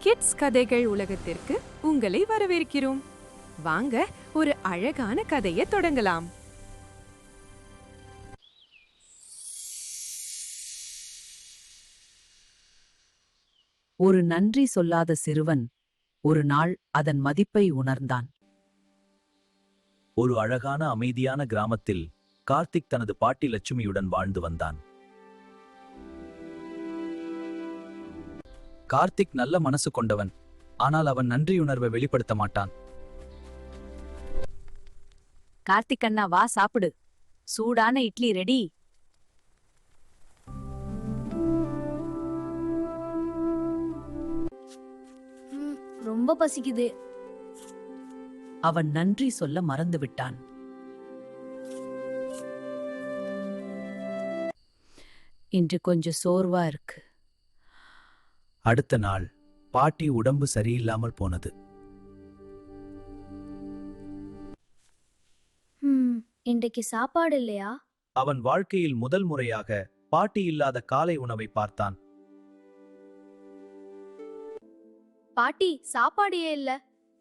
Kids கதைகள் உலகத்திற்கு உங்களை வரவேற்கிறோம். வாங்க ஒரு அழகான கதையை தொடங்கலாம். ஒரு நன்றி சொல்லாத சிறுவன் ஒரு நாள் அதன் மதிப்பை உணர்ந்தான். ஒரு அழகான அமைதியான கிராமத்தில் கார்த்திக் தனது பாட்டி லட்சுமியுடன் வாழ்ந்து வந்தான். கார்த்திக் நல்ல மனசு கொண்டவன், ஆனால் அவன் நன்றியுணர்வை வெளிப்படுத்த மாட்டான். கார்த்திக் அண்ணா, வா சாப்பிடு. சூடான இட்லி ரெடி. ரொம்ப பசிக்குது. அவன் நன்றி சொல்ல மறந்துவிட்டான். இன்று கொஞ்சம் சோர்வா இருக்கு. அடுத்த நாள் பாட்டி உடம்பு சரியில்லாமல் போனது. இன்றைக்கு சாப்பாடு இல்லையா? அவன் வாழ்க்கையில் முதல் முறையாக பாட்டி இல்லாத காலை உணவை பார்த்தான். பாட்டி, சாப்பாடு ஏன் இல்ல?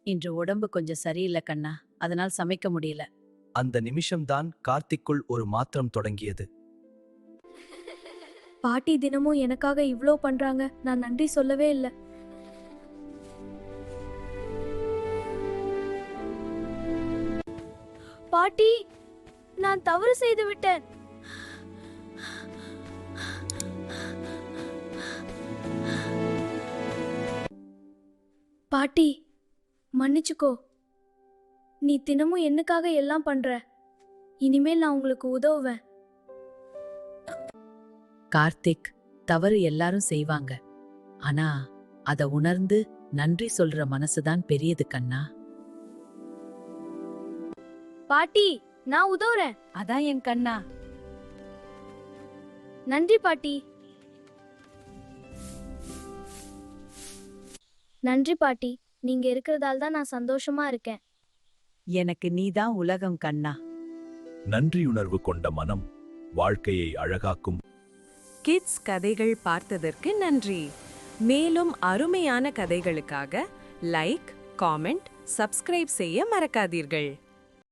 இன்று உடம்பு கொஞ்சம் சரியில்லை கண்ணா, அதனால் சமைக்க முடியல. அந்த நிமிஷம்தான் கார்த்திக்குள் ஒரு மாற்றம் தொடங்கியது. பாட்டி தினமும் எனக்காக இவ்ளோ பண்றாங்க, நான் நன்றி சொல்லவே இல்ல. பாட்டி, நான் தவறு செய்து விட்டேன். பாட்டி, மன்னிச்சுக்கோ. நீ தினமும் என்னக்காக எல்லாம் பண்ற. இனிமேல் நான் உங்களுக்கு உதவுவேன். கார்த்திக், தவறு எல்லாரும் செய்வாங்க, ஆனா அத உணர்ந்து நன்றி சொல்ற மனசுதான் பெரியது கண்ணா. பாட்டி, நான் உதவுறேன். அதான் என் கண்ணா. நன்றி பாட்டி. நன்றி பாட்டி, நீங்க இருக்கிறதால தான் நான் சந்தோஷமா இருக்கேன். எனக்கு நீதான் உலகம் கண்ணா. நன்றியுணர்வு கொண்ட மனம் வாழ்க்கையை அழகாக்கும். கிட்ஸ் கதைகள் பார்த்ததற்கு நன்றி. மேலும் அருமையான கதைகளுக்காக லைக், காமெண்ட், சப்ஸ்கிரைப் செய்ய மறக்காதீர்கள்.